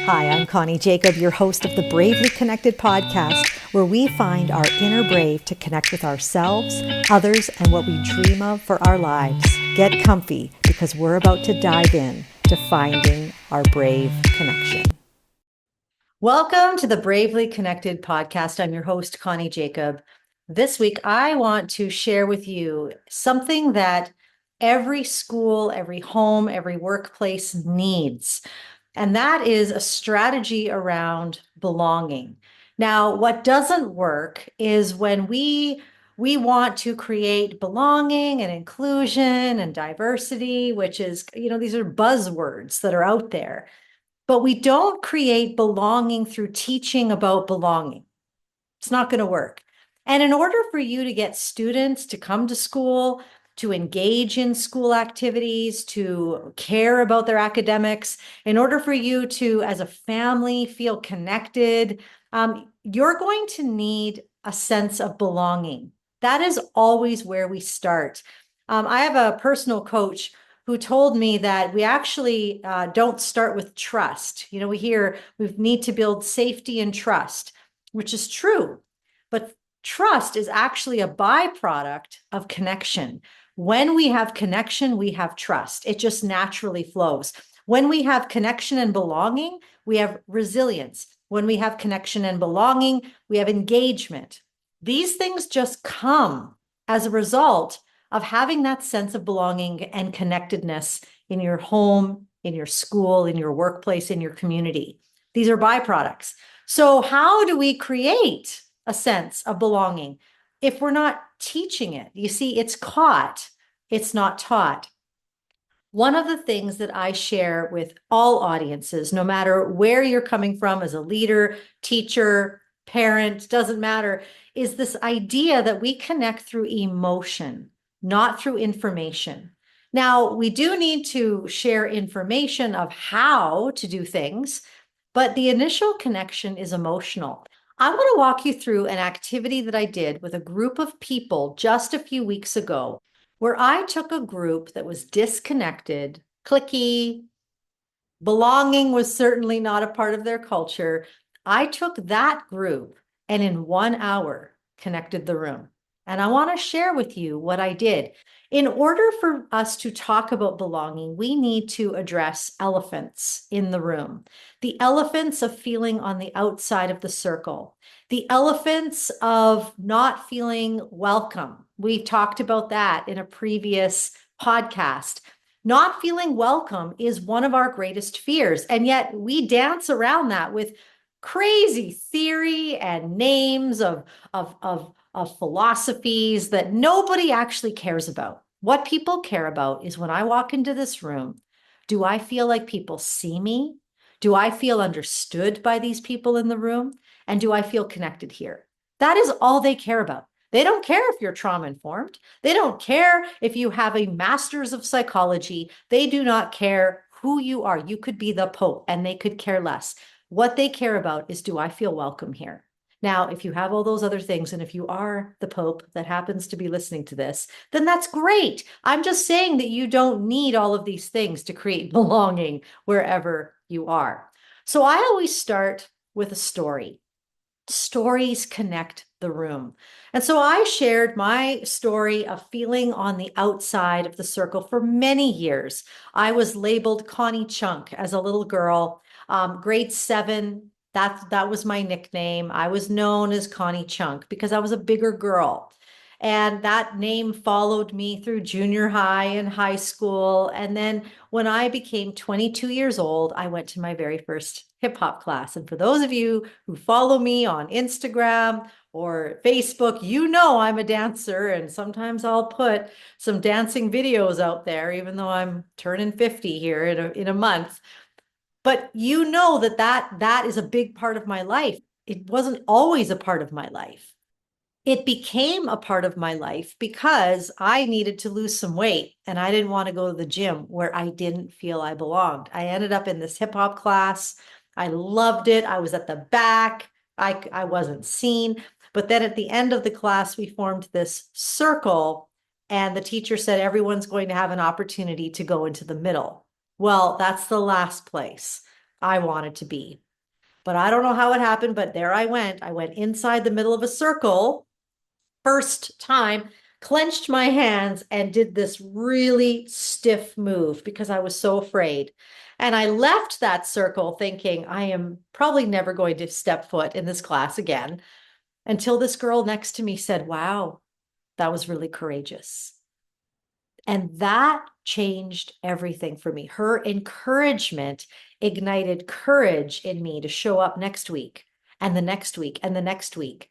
Hi, I'm Connie Jacob, your host of the Bravely Connected podcast, where we find our inner brave to connect with ourselves, others, and what we dream of for our lives. Get comfy because we're about to dive in to finding our brave connection. Welcome to the Bravely Connected podcast. I'm your host, Connie Jacob. This week, I want to share with you something that every school, every home, every workplace needs. And that is a strategy around belonging. Now, what doesn't work is when we want to create belonging and inclusion and diversity, which is, these are buzzwords that are out there, but we don't create belonging through teaching about belonging. It's not going to work. And in order for you to get students to come to school, to engage in school activities, to care about their academics, in order for you to, as a family, feel connected, you're going to need a sense of belonging. That is always where we start. I have a personal coach who told me that we actually don't start with trust. We hear we need to build safety and trust, which is true. But trust is actually a byproduct of connection. When we have connection, we have trust. It just naturally flows. When we have connection and belonging, we have resilience. When we have connection and belonging, we have engagement. These things just come as a result of having that sense of belonging and connectedness in your home, in your school, in your workplace, in your community. These are byproducts. So how do we create a sense of belonging if we're not teaching it? You see, it's caught, it's not taught. One of the things that I share with all audiences, no matter where you're coming from as a leader, teacher, parent, doesn't matter, is this idea that we connect through emotion, not through information. Now, we do need to share information of how to do things, but the initial connection is emotional. I want to walk you through an activity that I did with a group of people just a few weeks ago, where I took a group that was disconnected, cliquey, belonging was certainly not a part of their culture. I took that group and in 1 hour connected the room. And I want to share with you what I did. In order for us to talk about belonging, we need to address elephants in the room. The elephants of feeling on the outside of the circle, the elephants of not feeling welcome. We've talked about that in a previous podcast. Not feeling welcome is one of our greatest fears. And yet we dance around that with crazy theory and names of philosophies that nobody actually cares about. What people care about is when I walk into this room, do I feel like people see me? Do I feel understood by these people in the room? And do I feel connected here? That is all they care about. They don't care if you're trauma informed. They don't care if you have a master's of psychology. They do not care who you are. You could be the Pope and they could care less. What they care about is, do I feel welcome here? Now, if you have all those other things, and if you are the Pope that happens to be listening to this, then that's great. I'm just saying that you don't need all of these things to create belonging wherever you are. So I always start with a story. Stories connect the room. And so I shared my story of feeling on the outside of the circle for many years. I was labeled Connie Chunk as a little girl, grade 7. That was my nickname. I was known as Connie Chunk because I was a bigger girl. And that name followed me through junior high and high school. And then when I became 22 years old, I went to my very first hip hop class. And for those of you who follow me on Instagram or Facebook, you know I'm a dancer. And sometimes I'll put some dancing videos out there, even though I'm turning 50 here in a month. But you know that is a big part of my life. It wasn't always a part of my life. It became a part of my life because I needed to lose some weight and I didn't want to go to the gym where I didn't feel I belonged. I ended up in this hip hop class. I loved it. I was at the back. I wasn't seen. But then at the end of the class, we formed this circle and the teacher said everyone's going to have an opportunity to go into the middle. Well, that's the last place. I wanted to be. But I don't know how it happened, but there I went. I went inside the middle of a circle, first time, clenched my hands and did this really stiff move because I was so afraid. And I left that circle thinking I am probably never going to step foot in this class again until this girl next to me said, "Wow, that was really courageous." And that changed everything for me. Her encouragement ignited courage in me to show up next week and the next week and the next week.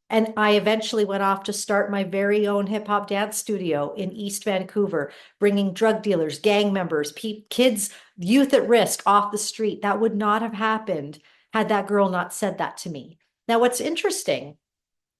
And I eventually went off to start my very own hip hop dance studio in East Vancouver, bringing drug dealers, gang members, kids, youth at risk off the street. That would not have happened had that girl not said that to me. Now, what's interesting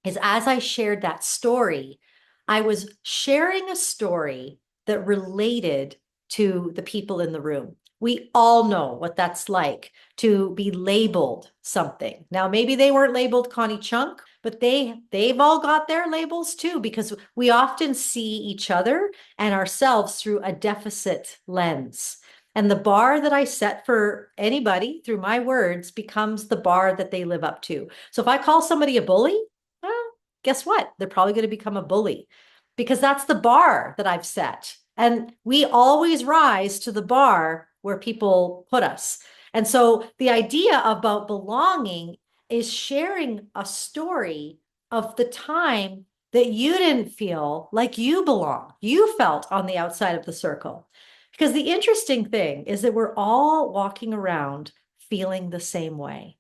is as I shared that story, I was sharing a story that related to the people in the room. We all know what that's like to be labeled something. Now, maybe they weren't labeled Connie Chunk, but they've all got their labels too, because we often see each other and ourselves through a deficit lens. And the bar that I set for anybody through my words becomes the bar that they live up to. So if I call somebody a bully, well, guess what? They're probably going to become a bully because that's the bar that I've set. And we always rise to the bar where people put us. And so the idea about belonging is sharing a story of the time that you didn't feel like you belong. You felt on the outside of the circle. Because the interesting thing is that we're all walking around feeling the same way.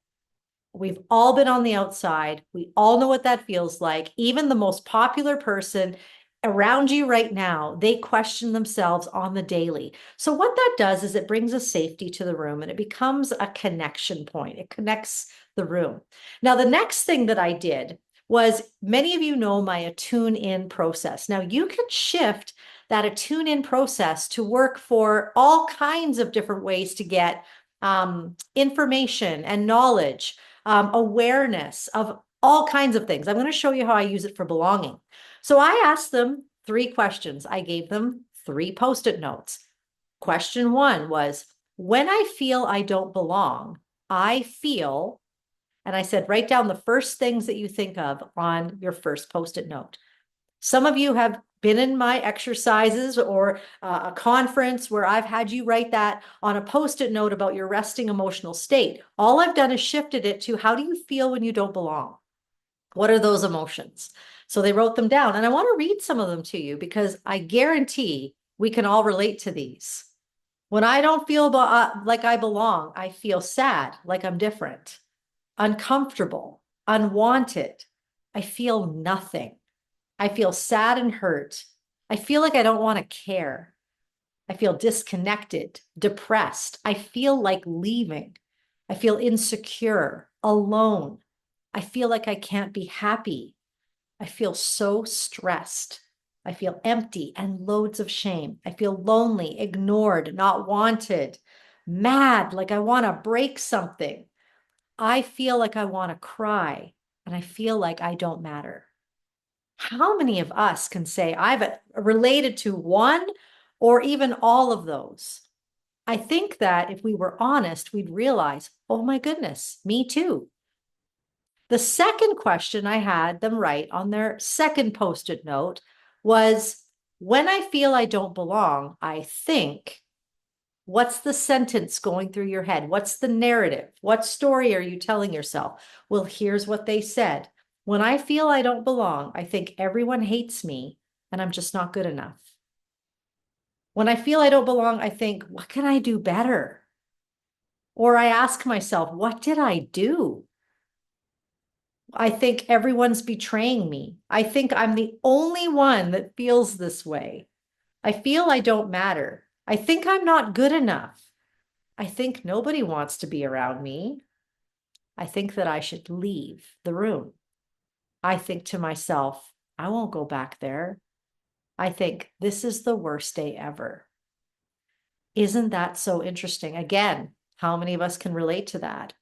We've all been on the outside. We all know what that feels like. Even the most popular person around you right now, they question themselves on the daily. So what that does is it brings a safety to the room and it becomes a connection point. It connects the room. Now, the next thing that I did was many of you know my attune in process. Now you can shift that attune in process to work for all kinds of different ways to get information and knowledge, awareness of all kinds of things. I'm going to show you how I use it for belonging. So I asked them 3 questions. I gave them 3 Post-it notes. Question 1 was, when I feel I don't belong, I feel, and I said, write down the first things that you think of on your first Post-it note. Some of you have been in my exercises or a conference where I've had you write that on a Post-it note about your resting emotional state. All I've done is shifted it to how do you feel when you don't belong? What are those emotions? So they wrote them down, and I want to read some of them to you because I guarantee we can all relate to these. When I don't feel like I belong, I feel sad, like I'm different, uncomfortable, unwanted. I feel nothing. I feel sad and hurt. I feel like I don't want to care. I feel disconnected, depressed. I feel like leaving. I feel insecure, alone. I feel like I can't be happy. I feel so stressed. I feel empty and loads of shame. I feel lonely, ignored, not wanted, mad, like I want to break something. I feel like I want to cry, and I feel like I don't matter. How many of us can say I've related to one or even all of those? I think that if we were honest, we'd realize, oh my goodness, me too. The second question I had them write on their second Post-it note was, when I feel I don't belong, I think, what's the sentence going through your head? What's the narrative? What story are you telling yourself? Well, here's what they said. When I feel I don't belong, I think everyone hates me and I'm just not good enough. When I feel I don't belong, I think, what can I do better? Or I ask myself, what did I do? I think everyone's betraying me. I think I'm the only one that feels this way. I feel I don't matter. I think I'm not good enough. I think nobody wants to be around me. I think that I should leave the room. I think to myself, I won't go back there. I think this is the worst day ever. Isn't that so interesting? Again, how many of us can relate to that?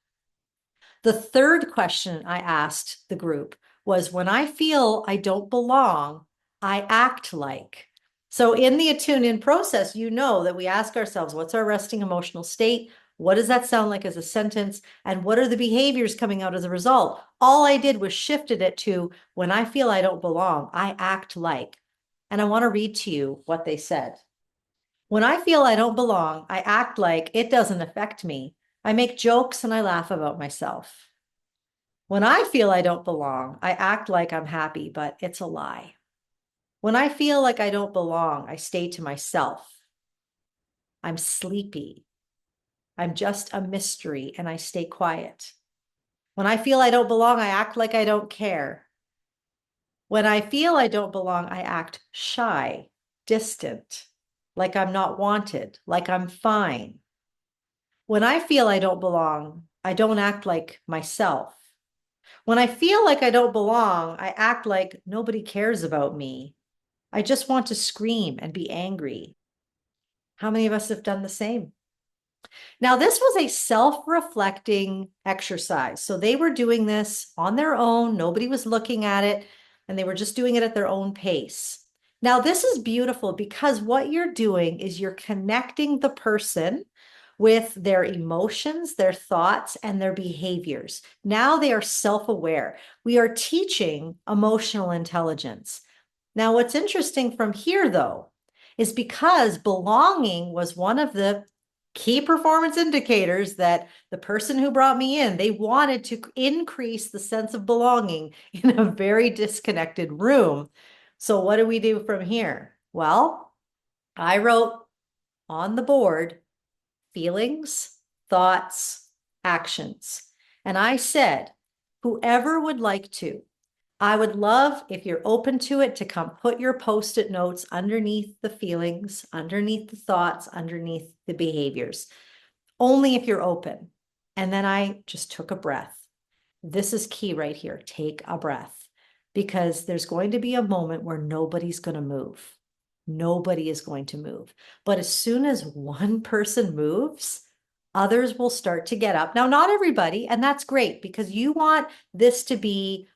The third question I asked the group was, when I feel I don't belong, I act like. So in the attune in process, you know that we ask ourselves, what's our resting emotional state? What does that sound like as a sentence? And what are the behaviors coming out as a result? All I did was shifted it to when I feel I don't belong, I act like. And I want to read to you what they said. When I feel I don't belong, I act like it doesn't affect me. I make jokes and I laugh about myself. When I feel I don't belong, I act like I'm happy, but it's a lie. When I feel like I don't belong, I stay to myself. I'm sleepy. I'm just a mystery and I stay quiet. When I feel I don't belong, I act like I don't care. When I feel I don't belong, I act shy, distant, like I'm not wanted, like I'm fine. When I feel I don't belong, I don't act like myself. When I feel like I don't belong, I act like nobody cares about me. I just want to scream and be angry. How many of us have done the same? Now, this was a self-reflecting exercise. So they were doing this on their own. Nobody was looking at it, and they were just doing it at their own pace. Now, this is beautiful because what you're doing is you're connecting the person with their emotions, their thoughts, and their behaviors. Now they are self-aware. We are teaching emotional intelligence. Now, what's interesting from here, though, is because belonging was one of the key performance indicators that the person who brought me in, they wanted to increase the sense of belonging in a very disconnected room. So what do we do from here? Well, I wrote on the board feelings, thoughts, actions. And I said, whoever would like to, I would love, if you're open to it, to come put your Post-it notes underneath the feelings, underneath the thoughts, underneath the behaviors, only if you're open. And then I just took a breath. This is key right here. Take a breath, because there's going to be a moment where nobody's going to move. Nobody is going to move. But as soon as one person moves, others will start to get up. Now, not everybody, and that's great because you want this to be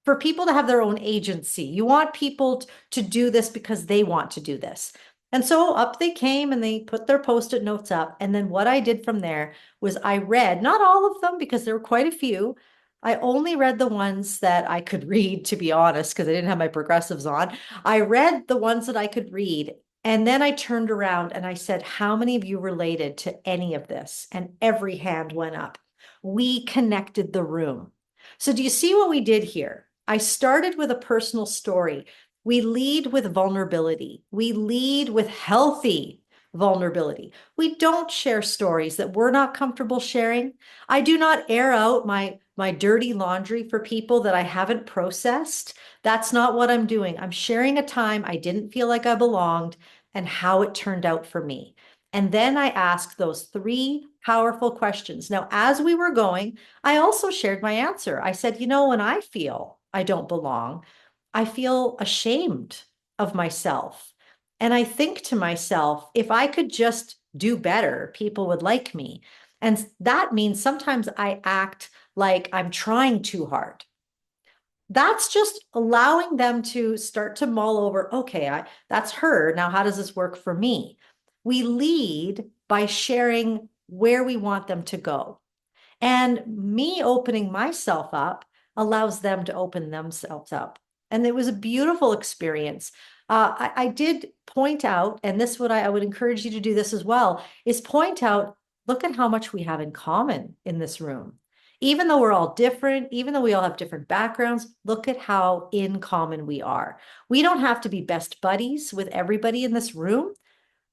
for people to have their own agency. You want people to do this because they want to do this. And so up they came and they put their Post-it notes up. And then what I did from there was I read, not all of them because there were quite a few. I only read the ones that I could read, to be honest, because I didn't have my progressives on. I read the ones that I could read. And then I turned around and I said, how many of you related to any of this? And every hand went up. We connected the room. So do you see what we did here? I started with a personal story. We lead with vulnerability. We lead with healthy vulnerability. We don't share stories that we're not comfortable sharing. I do not air out my dirty laundry for people that I haven't processed. That's not what I'm doing. I'm sharing a time I didn't feel like I belonged and how it turned out for me. And then I asked those three powerful questions. Now, as we were going, I also shared my answer. I said, when I feel I don't belong, I feel ashamed of myself. And I think to myself, if I could just do better, people would like me. And that means sometimes I act like I'm trying too hard. That's just allowing them to start to mull over, okay, that's her. Now, how does this work for me? We lead by sharing where we want them to go. And me opening myself up allows them to open themselves up. And it was a beautiful experience. I did point out, and this would I would encourage you to do this as well, is point out, look at how much we have in common in this room. Even though we're all different, even though we all have different backgrounds, look at how in common we are. We don't have to be best buddies with everybody in this room,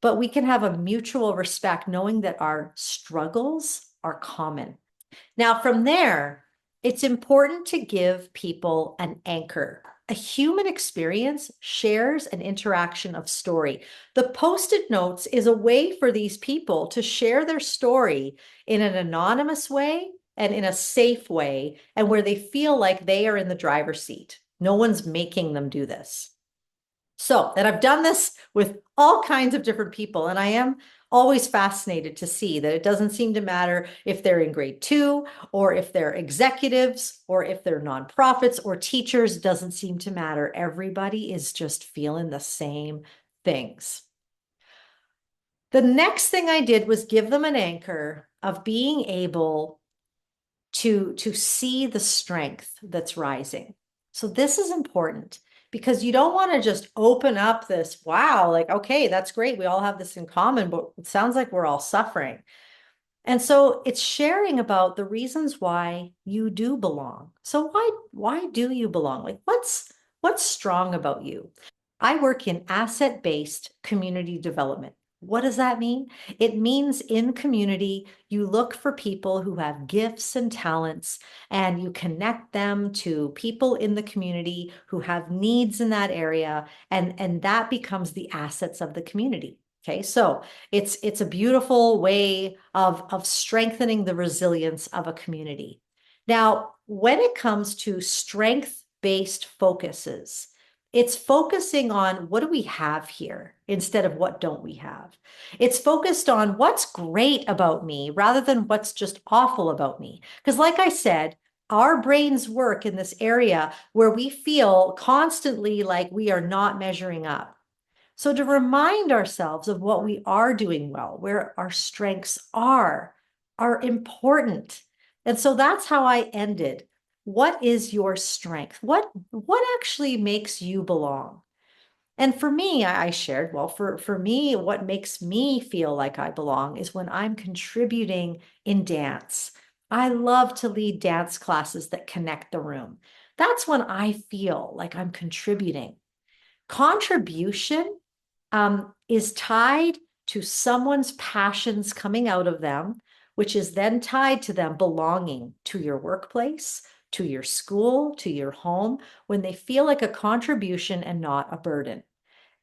but we can have a mutual respect knowing that our struggles are common. Now, from there, it's important to give people an anchor. A human experience shares an interaction of story. The Post-it notes is a way for these people to share their story in an anonymous way and in a safe way, and where they feel like they are in the driver's seat. No one's making them do this. So, and I've done this with all kinds of different people, and I am always fascinated to see that it doesn't seem to matter if they're in grade 2 or if they're executives or if they're nonprofits or teachers, doesn't seem to matter. Everybody is just feeling the same things. The next thing I did was give them an anchor of being able to see the strength that's rising. So this is important because you don't want to just open up this, wow, like, okay, that's great. We all have this in common, but it sounds like we're all suffering. And so it's sharing about the reasons why you do belong. So why do you belong? Like what's strong about you? I work in asset-based community development. What does that mean? It means in community, you look for people who have gifts and talents, and you connect them to people in the community who have needs in that area, and that becomes the assets of the community. Okay, so it's a beautiful way of strengthening the resilience of a community. Now, when it comes to strength-based focuses, it's focusing on what do we have here instead of what don't we have. It's focused on what's great about me rather than what's just awful about me. Because, like I said, our brains work in this area where we feel constantly like we are not measuring up. So, to remind ourselves of what we are doing well, where our strengths are important. And so that's how I ended. What is your strength? What actually makes you belong? And for me, I shared, well, for me, what makes me feel like I belong is when I'm contributing in dance. I love to lead dance classes that connect the room. That's when I feel like I'm contributing. Contribution is tied to someone's passions coming out of them, which is then tied to them belonging to your workplace, to your school, to your home, when they feel like a contribution and not a burden.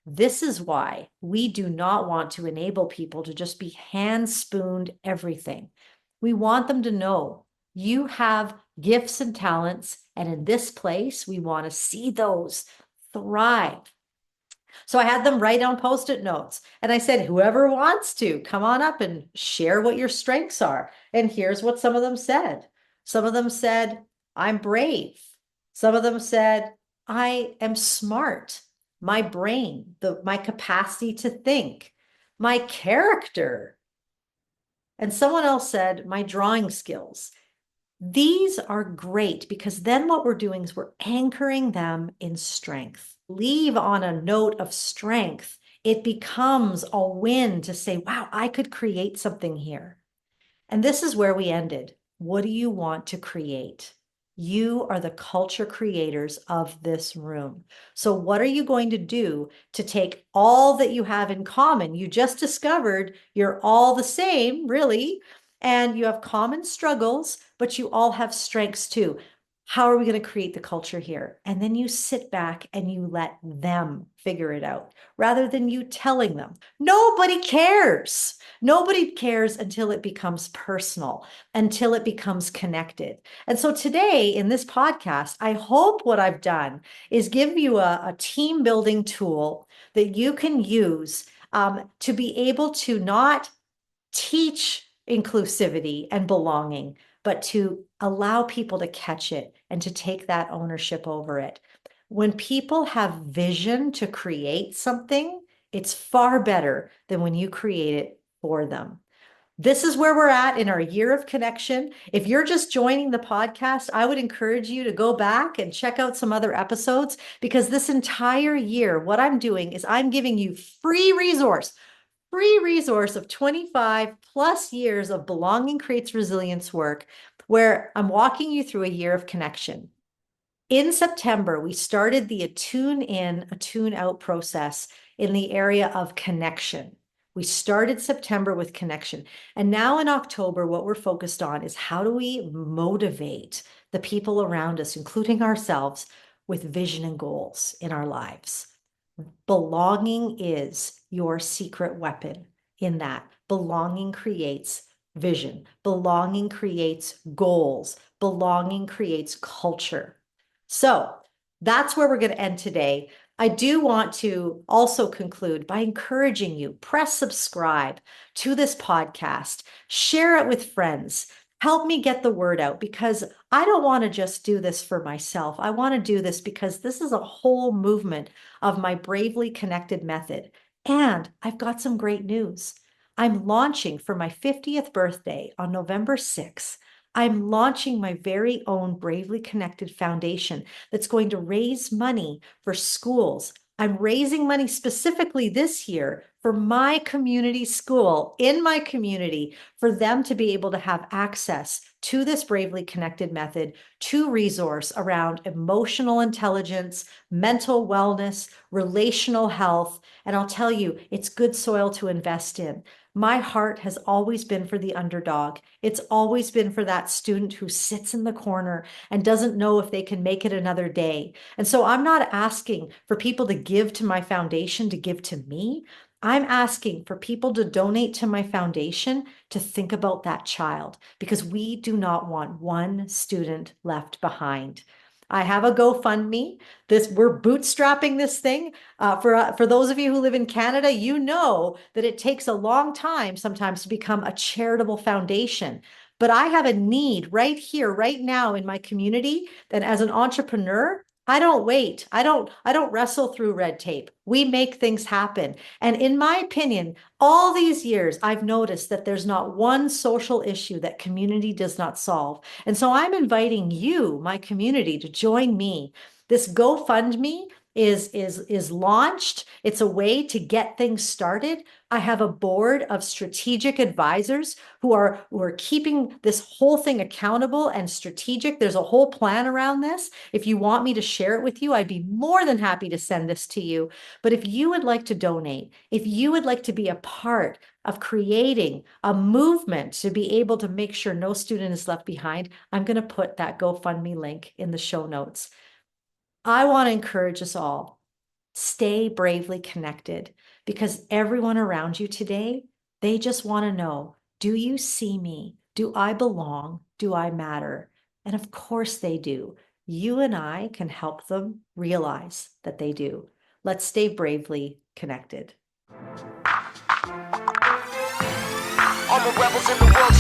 This is why we do not want to enable people to just be hand spooned everything. We want them to know you have gifts and talents, and in this place, we want to see those thrive. So I had them write down post-it notes. And I said, whoever wants to, come on up and share what your strengths are. And here's what some of them said. Some of them said, I'm brave. Some of them said, I am smart. My brain, my capacity to think, my character. And someone else said, my drawing skills. These are great because then what we're doing is we're anchoring them in strength. Leave on a note of strength. It becomes a win to say, wow, I could create something here. And this is where we ended. What do you want to create? You are the culture creators of this room. So, what are you going to do to take all that you have in common? You just discovered you're all the same, really, and you have common struggles, but you all have strengths too. How are we going to create the culture here? And then you sit back and you let them figure it out rather than you telling them. Nobody cares. Nobody cares until it becomes personal, until it becomes connected. And so today in this podcast, I hope what I've done is give you a team building tool that you can use to be able to not teach inclusivity and belonging, but to allow people to catch it and to take that ownership over it. When people have vision to create something, it's far better than when you create it for them. This is where we're at in our year of connection. If you're just joining the podcast, I would encourage you to go back and check out some other episodes because this entire year, what I'm doing is I'm giving you free resource of 25 plus years of Belonging Creates Resilience work where I'm walking you through a year of connection. In September, we started the attune in, attune out process in the area of connection. We started September with connection. And now in October, what we're focused on is how do we motivate the people around us, including ourselves, with vision and goals in our lives. Belonging is your secret weapon in that. Belonging creates vision. Belonging creates goals. Belonging creates culture. So that's where we're going to end today. I do want to also conclude by encouraging you, press subscribe to this podcast, share it with friends, help me get the word out because I don't want to just do this for myself. I want to do this because this is a whole movement of my Bravely Connected method. And I've got some great news. I'm launching for my 50th birthday on November 6th. I'm launching my very own Bravely Connected Foundation that's going to raise money for schools. I'm raising money specifically this year for my community school in my community for them to be able to have access to this Bravely Connected method, to resource around emotional intelligence, mental wellness, relational health. And I'll tell you, it's good soil to invest in. My heart has always been for the underdog. It's always been for that student who sits in the corner and doesn't know if they can make it another day. And so I'm not asking for people to give to my foundation to give to me. I'm asking for people to donate to my foundation to think about that child because we do not want one student left behind. I have a GoFundMe. We're bootstrapping this thing. For those of you who live in Canada, you know that it takes a long time sometimes to become a charitable foundation. But I have a need right here, right now in my community. And as an entrepreneur, I don't wait. I don't wrestle through red tape. We make things happen. And in my opinion, all these years, I've noticed that there's not one social issue that community does not solve. And so I'm inviting you, my community, to join me. This GoFundMe is launched. It's a way to get things started. I have a board of strategic advisors who are keeping this whole thing accountable and strategic. There's a whole plan around this. If you want me to share it with you, I'd be more than happy to send this to you. But if you would like to donate, if you would like to be a part of creating a movement to be able to make sure no student is left behind, I'm going to put that GoFundMe link in the show notes. I want to encourage us all, stay bravely connected because everyone around you today, they just want to know, do you see me? Do I belong? Do I matter? And of course they do. You and I can help them realize that they do. Let's stay bravely connected. All the rebels in the world